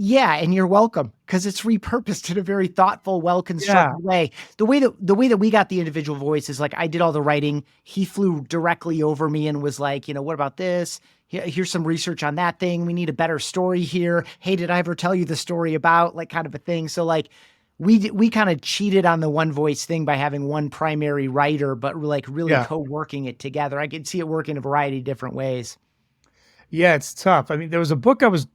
yeah, and you're welcome, because it's repurposed in a very thoughtful, well-constructed way. The way that we got the individual voice is like, I did all the writing. He flew directly over me and was like, what about this? Here's some research on that thing. We need a better story here. Hey, did I ever tell you the story about, like, kind of a thing? So like we kind of cheated on the one voice thing by having one primary writer, but like really co-working it together. I could see it work in a variety of different ways. Yeah, it's tough. I mean, there was a book I was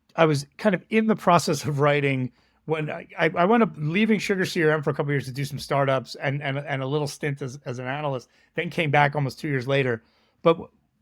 kind of in the process of writing when I wound up leaving Sugar CRM for a couple of years to do some startups and a little stint as an analyst, then came back almost 2 years later. But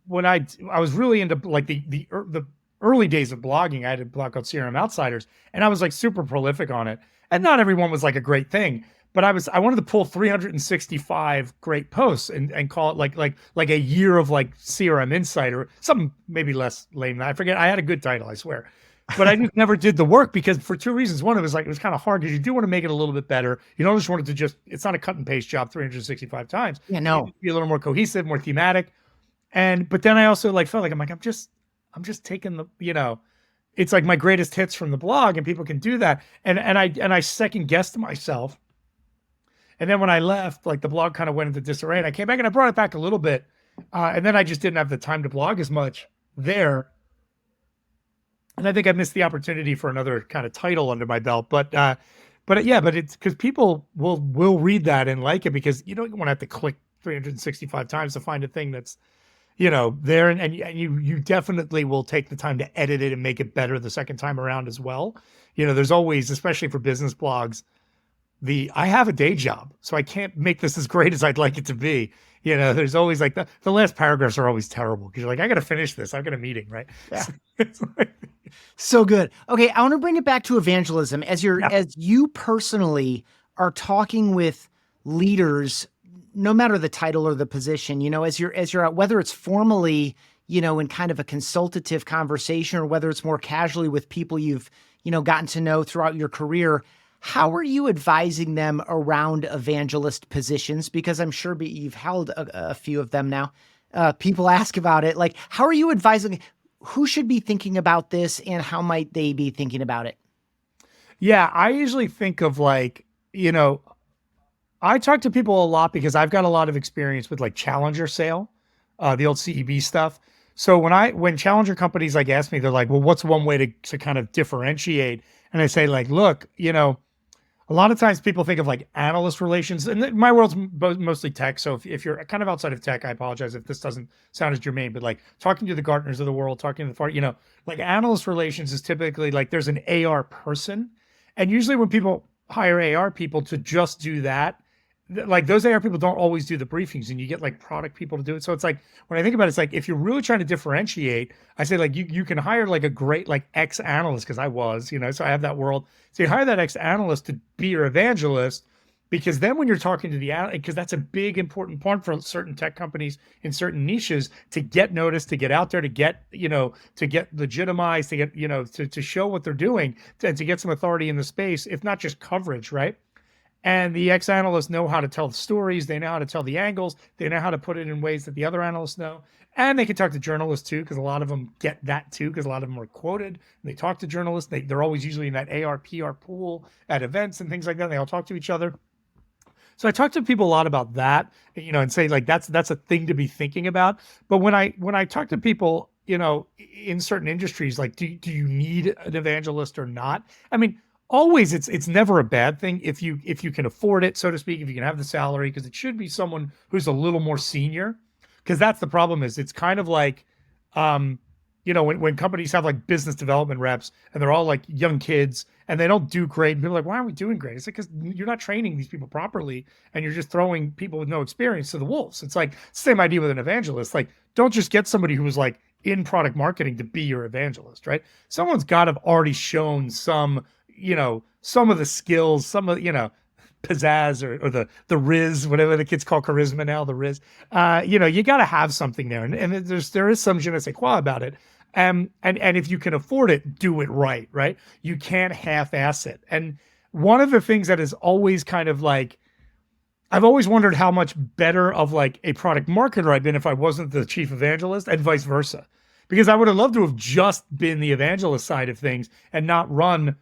when I was really into like the early days of blogging, I had a blog called CRM Outsiders, and I was like super prolific on it. And not everyone was like a great thing, but I wanted to pull 365 great posts and call it like a year of like CRM insight or something maybe less lame. I forget. I had a good title, I swear. But I just never did the work because for two reasons. One, it was kind of hard because you do want to make it a little bit better. You don't just want it to it's not a cut and paste job 365 times. Yeah, no. You need to be a little more cohesive, more thematic. But then I also felt like I'm just taking the, it's like my greatest hits from the blog and people can do that. And I second guessed myself. And then when I left, like the blog kind of went into disarray and I came back and I brought it back a little bit. And then I just didn't have the time to blog as much there. And I think I missed the opportunity for another kind of title under my belt, but it's because people will read that and like it because you don't want to have to click 365 times to find a thing that's, there. And you definitely will take the time to edit it and make it better the second time around as well. There's always, especially for business blogs, I have a day job, so I can't make this as great as I'd like it to be. There's always like the last paragraphs are always terrible because you're like, I got to finish this. I've got a meeting, right? Yeah. So good. Okay. I want to bring it back to evangelism as you personally are talking with leaders, no matter the title or the position, as you're out, whether it's formally, in kind of a consultative conversation or whether it's more casually with people you've, gotten to know throughout your career. How are you advising them around evangelist positions? Because I'm sure you've held a few of them now. People ask about it. Like, how are you advising? Who should be thinking about this and how might they be thinking about it? Yeah, I usually think of I talk to people a lot because I've got a lot of experience with like Challenger sale, the old CEB stuff. So when Challenger companies ask me, they're like, well, what's one way to kind of differentiate? And I say look, a lot of times people think of like analyst relations, and my world's mostly tech. So if you're kind of outside of tech, I apologize if this doesn't sound as germane, but like talking to the Gartners of the world, talking to the like analyst relations is typically like there's an AR person. And usually when people hire AR people to just do that, like those AR people don't always do the briefings and you get like product people to do it. So it's like, when I think about it, it's like, if you're really trying to differentiate, I say like, you can hire like a great, like ex analyst. Cause I was, so I have that world. So you hire that ex analyst to be your evangelist, because then when you're talking to the analyst, because that's a big important part for certain tech companies in certain niches to get noticed, to get out there, to get, to get legitimized, to get, to show what they're doing and to get some authority in the space, if not just coverage. Right. And the ex-analysts know how to tell the stories. They know how to tell the angles. They know how to put it in ways that the other analysts know. And they can talk to journalists too, because a lot of them get that too, because a lot of them are quoted. And they talk to journalists. They're always usually in that AR/PR pool at events and things like that. They all talk to each other. So I talk to people a lot about that, and say like that's a thing to be thinking about. But when I talk to people, in certain industries, like do you need an evangelist or not? I mean, always it's never a bad thing if you can afford it, so to speak, if you can have the salary, because it should be someone who's a little more senior, because that's the problem is it's kind of like when companies have like business development reps and they're all like young kids and they don't do great, and people are like, why aren't we doing great? It's like, because you're not training these people properly and you're just throwing people with no experience to the wolves. It's like same idea with an evangelist. Like, don't just get somebody who was like in product marketing to be your evangelist, right? Someone's got to have already shown some of the skills, some of, pizzazz or the Riz, whatever the kids call charisma now, the Riz. You got to have something there, and there is some je ne sais quoi about it. And if you can afford it, do it right, right? You can't half-ass it. And one of the things that is always kind of like, I've always wondered how much better of like a product marketer I'd been if I wasn't the chief evangelist, and vice versa, because I would have loved to have just been the evangelist side of things and not run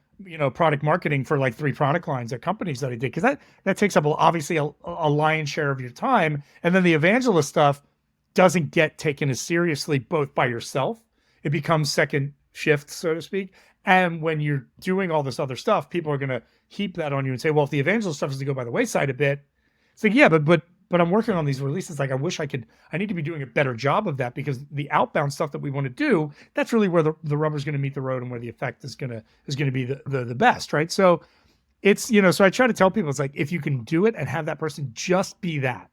product marketing for like 3 product lines at companies that I did, because that takes up obviously a lion's share of your time. And then the evangelist stuff doesn't get taken as seriously both by yourself. It becomes second shift, so to speak. And when you're doing all this other stuff, people are going to heap that on you and say, well, if the evangelist stuff is to go by the wayside a bit, it's like, yeah, but I'm working on these releases. Like, I need to be doing a better job of that, because the outbound stuff that we want to do, that's really where the rubber's going to meet the road and where the effect is going to be the best, right? So it's, so I try to tell people, it's like, if you can do it and have that person just be that.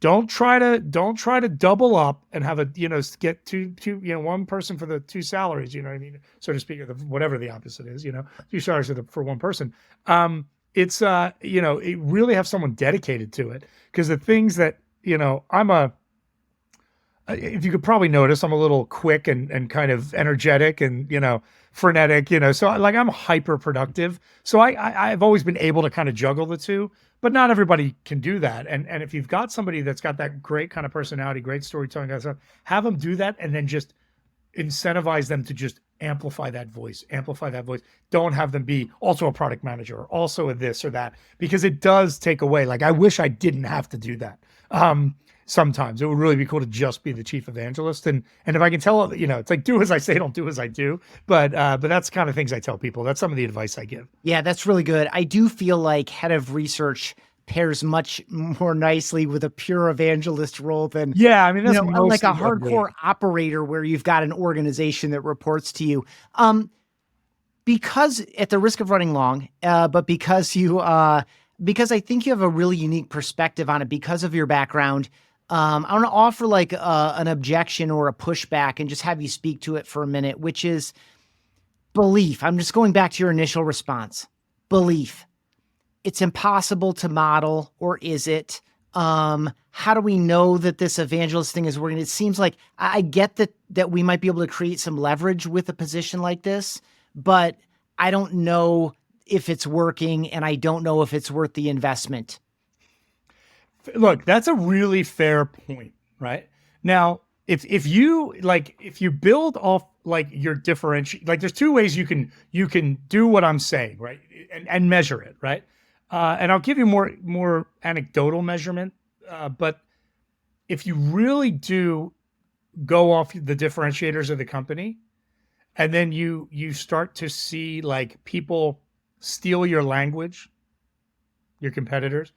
Don't try to double up and have get two, one person for the 2 salaries, you know what I mean? So to speak, or whatever the opposite is, 2 salaries for one person. It's it really have someone dedicated to it, because the things that, if you could probably notice, I'm a little quick and kind of energetic and, frenetic, so like I'm hyper productive. So I've always been able to kind of juggle the two, but not everybody can do that. And if you've got somebody that's got that great kind of personality, great storytelling kind of stuff, have them do that, and then just incentivize them to just amplify that voice. Don't have them be also a product manager or also a this or that, because it does take away. Like, I wish I didn't have to do that. Sometimes it would really be cool to just be the chief evangelist. And if I can tell, it's like, do as I say, don't do as I do. But that's the kind of things I tell people. That's some of the advice I give. Yeah, that's really good. I do feel like head of research pairs much more nicely with a pure evangelist role than, yeah, I mean, that's like a hardcore operator where you've got an organization that reports to you. Because, at the risk of running long, but because because I think you have a really unique perspective on it because of your background, I want to offer like an objection or a pushback and just have you speak to it for a minute, which is belief. I'm just going back to your initial response. Belief. It's impossible to model, or is it? How do we know that this evangelist thing is working? It seems like I get that we might be able to create some leverage with a position like this, but I don't know if it's working, and I don't know if it's worth the investment. Look, that's a really fair point, right? Now, if you build off like your differentiate, like there's 2 ways you can do what I'm saying, right? And measure it, right? And I'll give you more anecdotal measurement, but if you really do go off the differentiators of the company, and then you start to see like people steal your language, your competitors,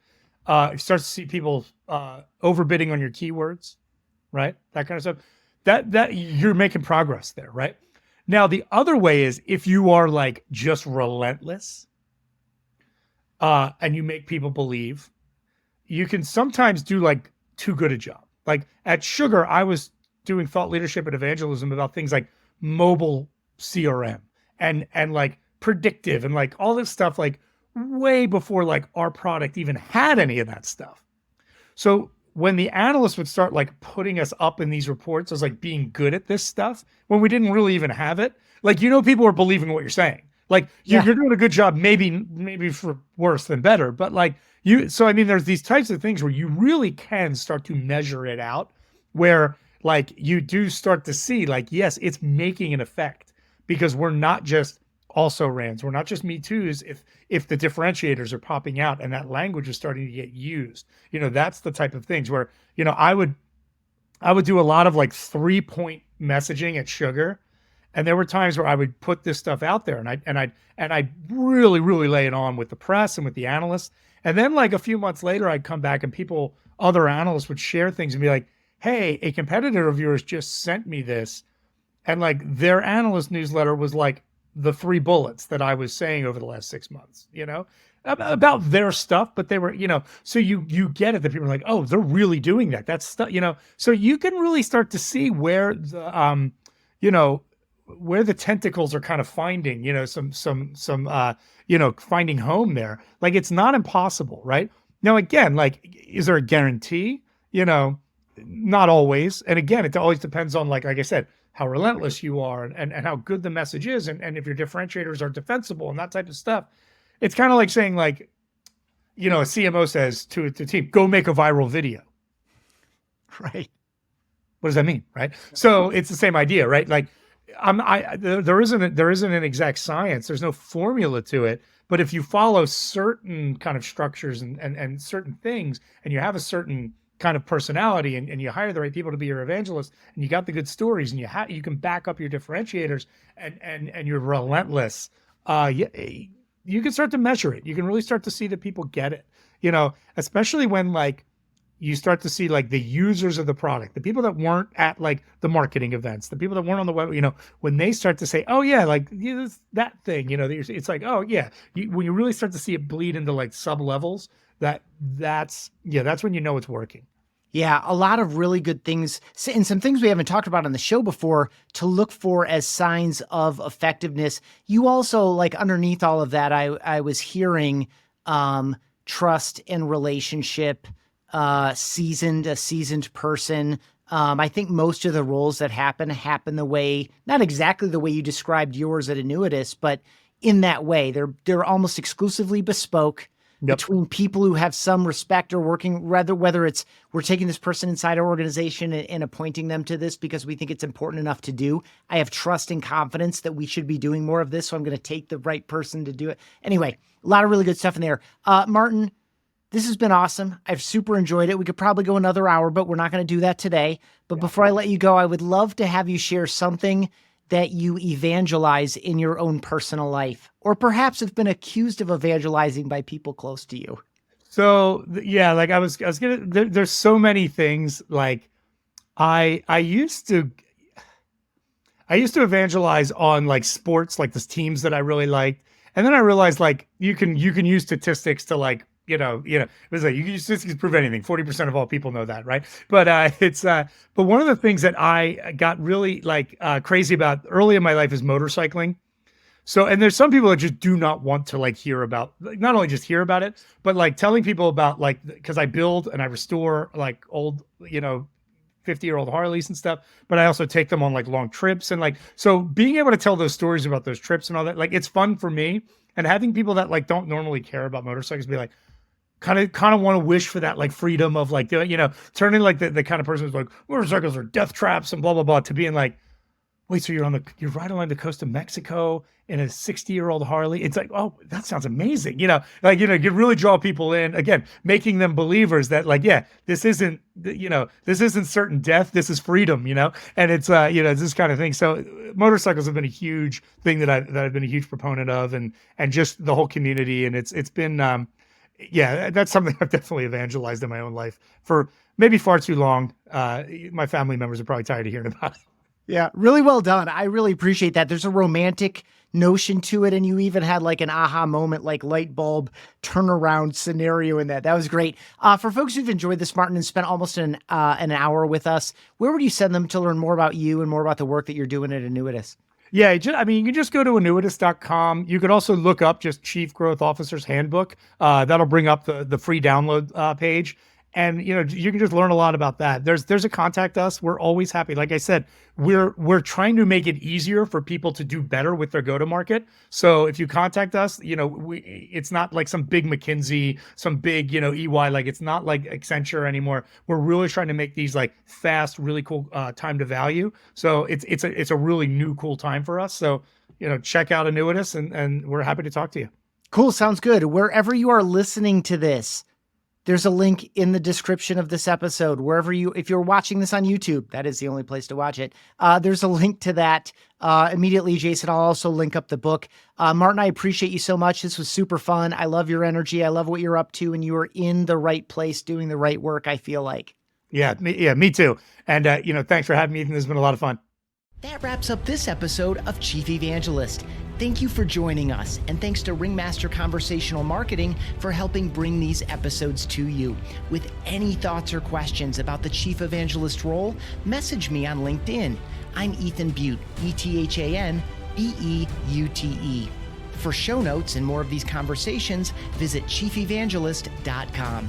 you start to see people overbidding on your keywords, right? That kind of stuff. That you're making progress there, right? Now, the other way is if you are like just relentless, and you make people believe, you can sometimes do like too good a job. Like at Sugar, I was doing thought leadership and evangelism about things like mobile CRM and like predictive and like all this stuff, like way before like our product even had any of that stuff. So when the analysts would start like putting us up in these reports as like being good at this stuff, when we didn't really even have it, like, people are believing what you're saying. Like you're doing a good job, maybe for worse than better, but like so I mean, there's these types of things where you really can start to measure it out, where like you do start to see like, yes, it's making an effect, because we're not just also rans, we're not just Me Too's. If the differentiators are popping out and that language is starting to get used, that's the type of things where, I would do a lot of like 3-point messaging at Sugar. And there were times where I would put this stuff out there and I'd really, really lay it on with the press and with the analysts. And then like a few months later, I'd come back and other analysts would share things and be like, hey, a competitor of yours just sent me this. And like their analyst newsletter was like the 3 bullets that I was saying over the last 6 months, about their stuff, but they were, so you get it that people are like, oh, they're really doing that. That's stuff, so you can really start to see where you know, where the tentacles are kind of finding, finding home there. Like it's not impossible, right? Now, again, like, is there a guarantee? Not always. And again, it always depends on, like I said, how relentless you are and how good the message is. And if your differentiators are defensible and that type of stuff. It's kind of like saying, like, a CMO says to the team, go make a viral video. Right. What does that mean? Right. So it's the same idea, right? Like there isn't an exact science. There's no formula to it. But if you follow certain kind of structures and certain things, and you have a certain kind of personality and you hire the right people to be your evangelist, and you got the good stories, and you can back up your differentiators and you're relentless, you can start to measure it. You can really start to see that people get it, especially when like you start to see like the users of the product, the people that weren't at like the marketing events, the people that weren't on the web, when they start to say, oh yeah, like that thing, it's like, oh yeah, when you really start to see it bleed into like sub levels, that's when it's working. Yeah, a lot of really good things and some things we haven't talked about on the show before to look for as signs of effectiveness. You also, like, underneath all of that, I was hearing trust and relationship, a seasoned person. I think most of the roles that happen the way, not exactly the way you described yours at Annuitas, but in that way. They're almost exclusively bespoke. Yep. Between people who have some respect or working, whether it's we're taking this person inside our organization and appointing them to this because we think it's important enough to do. I have trust and confidence that we should be doing more of this, so I'm going to take the right person to do it. Anyway, a lot of really good stuff in there. Martin, this has been awesome. I've super enjoyed it. We could probably go another hour, but we're not going to do that today. But before I let you go, I would love to have you share something that you evangelize in your own personal life, or perhaps have been accused of evangelizing by people close to you. So yeah, like I was gonna, there's so many things. Like I used to evangelize on like sports, like the teams that I really liked. And then I realized like you can use statistics to like, it was like you can use statistics to prove anything. 40% of all people know that, right? But but one of the things that I got really like crazy about early in my life is motorcycling. So, and there's some people that just do not want to like hear about, like, not only just hear about it, but like telling people about, like, because I build and I restore like old, 50-year-old Harleys and stuff, but I also take them on like long trips. And like, so being able to tell those stories about those trips and all that, like, it's fun for me. And having people that like don't normally care about motorcycles be like, kind of want to wish for that like freedom of like, turning like the kind of person who's like, motorcycles are death traps and blah, blah, blah, to being like, wait, so you're right along the coast of Mexico in a 60-year-old Harley. It's like, oh, that sounds amazing. You really draw people in, again, making them believers that like, yeah, this isn't certain death. This is freedom, and it's, it's this kind of thing. So motorcycles have been a huge thing that I've been a huge proponent of, and just the whole community. And it's been, that's something I've definitely evangelized in my own life for maybe far too long. My family members are probably tired of hearing about it. Yeah, really well done. I really appreciate that. There's a romantic notion to it, and you even had like an aha moment, like light bulb turnaround scenario in that. That was great. For folks who've enjoyed this, Martin, and spent almost an hour with us, where would you send them to learn more about you and more about the work that you're doing at Annuitas? Yeah, you can just go to Annuitas.com. You could also look up just Chief Growth Officer's Handbook. That'll bring up the free download page. And, you can just learn a lot about that. There's a contact us. We're always happy. Like I said, we're trying to make it easier for people to do better with their go-to-market. So if you contact us, it's not like some big McKinsey, some big, EY, like it's not like Accenture anymore. We're really trying to make these like fast, really cool time to value. So it's a really new, cool time for us. So, check out Annuitas and we're happy to talk to you. Cool. Sounds good. Wherever you are listening to this, there's a link in the description of this episode. If you're watching this on YouTube, that is the only place to watch it. There's a link to that immediately, Jason. I'll also link up the book. Martin, I appreciate you so much. This was super fun. I love your energy. I love what you're up to, and you are in the right place doing the right work, I feel like. Yeah, me too. And, thanks for having me, Ethan. This has been a lot of fun. That wraps up this episode of Chief Evangelist. Thank you for joining us, and thanks to Ringmaster Conversational Marketing for helping bring these episodes to you. With any thoughts or questions about the Chief Evangelist role, message me on LinkedIn. I'm Ethan Beute, ETHAN BEUTE. For show notes and more of these conversations, visit chiefevangelist.com.